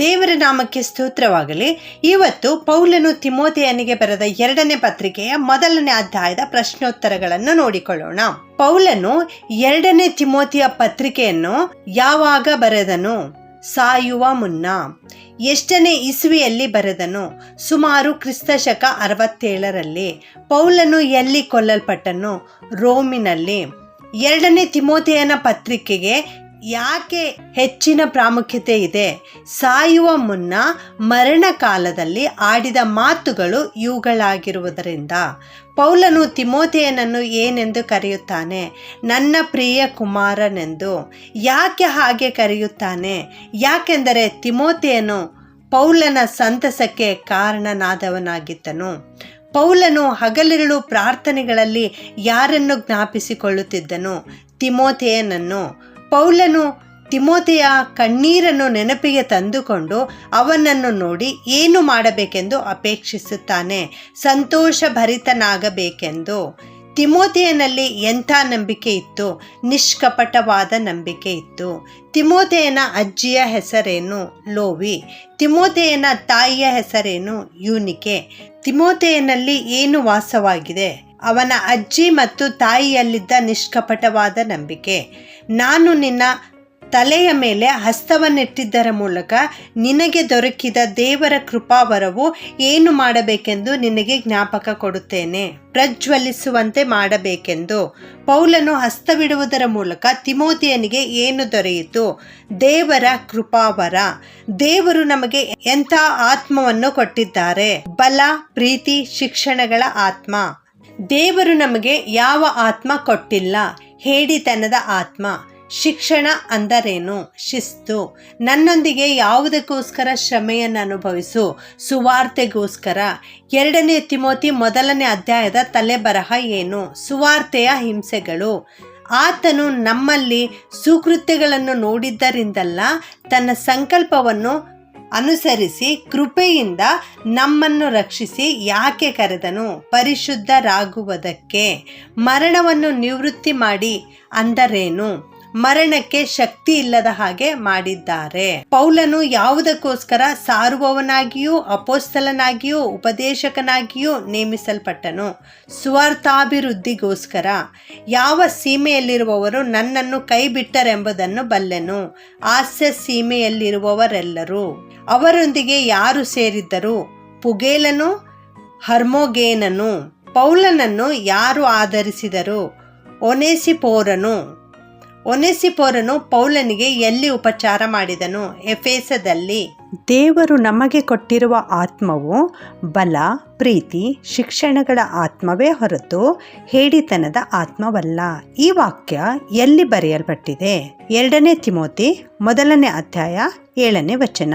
ದೇವರ ನಾಮಕ್ಕೆ ಸ್ತೋತ್ರವಾಗಲಿ. ಇವತ್ತು ಪೌಲನು ತಿಮೋಥೆಯನಿಗೆ ಬರೆದ 2ನೇ ಪತ್ರಿಕೆಯ 1ನೇ ಅಧ್ಯಾಯದ ಪ್ರಶ್ನೋತ್ತರಗಳನ್ನು ನೋಡಿಕೊಳ್ಳೋಣ. ಪೌಲನು 2ನೇ ತಿಮೋಥೆಯ ಪತ್ರಿಕೆಯನ್ನು ಯಾವಾಗ ಬರೆದನು? ಸಾಯುವ ಮುನ್ನ. ಎಷ್ಟನೇ ಇಸುವಿಯಲ್ಲಿ ಬರೆದನು? ಸುಮಾರು ಕ್ರಿಸ್ತಶಕ 67ರಲ್ಲಿ. ಪೌಲನು ಎಲ್ಲಿ ಕೊಲ್ಲಲ್ಪಟ್ಟನು? ರೋಮಿನಲ್ಲಿ. 2ನೇ ತಿಮೋಥೆಯನ ಪತ್ರಿಕೆಗೆ ಯಾಕೆ ಹೆಚ್ಚಿನ ಪ್ರಾಮುಖ್ಯತೆ ಇದೆ? ಸಾಯುವ ಮುನ್ನ ಮರಣ ಕಾಲದಲ್ಲಿ ಆಡಿದ ಮಾತುಗಳು ಇವುಗಳಾಗಿರುವುದರಿಂದ. ಪೌಲನು ತಿಮೋಥೆಯನನ್ನು ಏನೆಂದು ಕರೆಯುತ್ತಾನೆ? ನನ್ನ ಪ್ರಿಯ ಕುಮಾರನೆಂದು. ಯಾಕೆ ಹಾಗೆ ಕರೆಯುತ್ತಾನೆ? ಯಾಕೆಂದರೆ ತಿಮೋಥೆಯನು ಪೌಲನ ಸಂತಸಕ್ಕೆ ಕಾರಣನಾದವನಾಗಿದ್ದನು. ಪೌಲನು ಹಗಲಿರುಳು ಪ್ರಾರ್ಥನೆಗಳಲ್ಲಿ ಯಾರನ್ನು ಜ್ಞಾಪಿಸಿಕೊಳ್ಳುತ್ತಿದ್ದನು? ತಿಮೋಥೆಯನನ್ನು. ಪೌಲನು ತಿಮೋಥೆಯ ಕಣ್ಣೀರನ್ನು ನೆನಪಿಗೆ ತಂದುಕೊಂಡು ಅವನನ್ನು ನೋಡಿ ಏನು ಮಾಡಬೇಕೆಂದು ಅಪೇಕ್ಷಿಸುತ್ತಾನೆ? ಸಂತೋಷಭರಿತನಾಗಬೇಕೆಂದು. ತಿಮೋಥೆಯನಲ್ಲಿ ಎಂಥ ನಂಬಿಕೆ ಇತ್ತು? ನಿಷ್ಕಪಟವಾದ ನಂಬಿಕೆ ಇತ್ತು. ತಿಮೋಥೆಯನ ಅಜ್ಜಿಯ ಹೆಸರೇನು? ಲೋವಿ. ತಿಮೋಥೆಯನ ತಾಯಿಯ ಹೆಸರೇನು? ಯೂನಿಕೆ. ತಿಮೋಥೆಯನಲ್ಲಿ ಏನು ವಾಸವಾಗಿದೆ? ಅವನ ಅಜ್ಜಿ ಮತ್ತು ತಾಯಿಯಲ್ಲಿದ್ದ ನಿಷ್ಕಪಟವಾದ ನಂಬಿಕೆ. ನಾನು ನಿನ್ನ ತಲೆಯ ಮೇಲೆ ಹಸ್ತವನ್ನಿಟ್ಟಿದ್ದರ ಮೂಲಕ ನಿನಗೆ ದೊರಕಿದ ದೇವರ ಕೃಪಾವರವು ಏನು ಮಾಡಬೇಕೆಂದು ನಿನಗೆ ಜ್ಞಾಪಕ ಕೊಡುತ್ತೇನೆ. ಪ್ರಜ್ವಲಿಸುವಂತೆ ಮಾಡಬೇಕೆಂದು. ಪೌಲನು ಹಸ್ತವಿಡುವುದರ ಮೂಲಕ ತಿಮೋಥೆಯನಿಗೆ ಏನು ದೊರೆಯಿತು? ದೇವರ ಕೃಪಾವರ. ದೇವರು ನಮಗೆ ಎಂಥ ಆತ್ಮವನ್ನು ಕೊಟ್ಟಿದ್ದಾರೆ? ಬಲ, ಪ್ರೀತಿ, ಶಿಕ್ಷಣಗಳ ಆತ್ಮ. ದೇವರು ನಮಗೆ ಯಾವ ಆತ್ಮ ಕೊಟ್ಟಿಲ್ಲ? ಹೇಡಿತನದ ಆತ್ಮ. ಶಿಕ್ಷಣ ಅಂದರೇನು? ಶಿಸ್ತು. ನನ್ನೊಂದಿಗೆ ಯಾವುದಕ್ಕೋಸ್ಕರ ಶ್ರಮೆಯನ್ನು ಅನುಭವಿಸು? ಸುವಾರ್ತೆಗೋಸ್ಕರ. 2ನೇ ತಿಮೋಥಿ 1ನೇ ಅಧ್ಯಾಯದ ತಲೆಬರಹ ಏನು? ಸುವಾರ್ತೆಯ ಹಿಂಸೆಗಳು. ಆತನು ನಮ್ಮಲ್ಲಿ ಸುಕೃತ್ಯಗಳನ್ನು ನೋಡಿದ್ದರಿಂದಲ್ಲ, ತನ್ನ ಸಂಕಲ್ಪವನ್ನು ಅನುಸರಿಸಿ ಕೃಪೆಯಿಂದ ನಮ್ಮನ್ನು ರಕ್ಷಿಸಿ ಯಾಕೆ ಕರೆದನು? ಪರಿಶುದ್ಧರಾಗುವುದಕ್ಕೆ. ಮರಣವನ್ನು ನಿವೃತ್ತಿ ಮಾಡಿ ಅಂದರೇನು? ಮರಣಕ್ಕೆ ಶಕ್ತಿ ಇಲ್ಲದ ಹಾಗೆ ಮಾಡಿದ್ದಾರೆ. ಪೌಲನು ಯಾವುದಕ್ಕೋಸ್ಕರ ಸಾರುವವನಾಗಿಯೂ ಅಪೋಸ್ತಲನಾಗಿಯೂ ಉಪದೇಶಕನಾಗಿಯೂ ನೇಮಿಸಲ್ಪಟ್ಟನು? ಸ್ವಾರ್ಥಾಭಿವೃದ್ಧಿಗೋಸ್ಕರ. ಯಾವ ಸೀಮೆಯಲ್ಲಿರುವವರು ನನ್ನನ್ನು ಕೈ ಬಿಟ್ಟರೆಂಬುದನ್ನು ಬಲ್ಲೆನು. ಹಾಸ್ಯ ಸೀಮೆಯಲ್ಲಿರುವವರೆಲ್ಲರೂ. ಅವರೊಂದಿಗೆ ಯಾರು ಸೇರಿದ್ದರು? ಪುಗೇಲನು, ಹರ್ಮೋಗೇನನು. ಪೌಲನನ್ನು ಯಾರು ಆಧರಿಸಿದರು? ಒನೇಸಿಫೋರನು ಪೌಲನಿಗೆ ಎಲ್ಲಿ ಉಪಚಾರ ಮಾಡಿದನು? ಎಫೆಸದಲ್ಲಿ. ದೇವರು ನಮಗೆ ಕೊಟ್ಟಿರುವ ಆತ್ಮವು ಬಲ, ಪ್ರೀತಿ, ಶಿಕ್ಷಣಗಳ ಆತ್ಮವೇ ಹೊರತು ಹೇಡಿತನದ ಆತ್ಮವಲ್ಲ. ಈ ವಾಕ್ಯ ಎಲ್ಲಿ ಬರೆಯಲ್ಪಟ್ಟಿದೆ? 2ನೇ ತಿಮೋಥಿ 1ನೇ ಅಧ್ಯಾಯ 7ನೇ ವಚನ.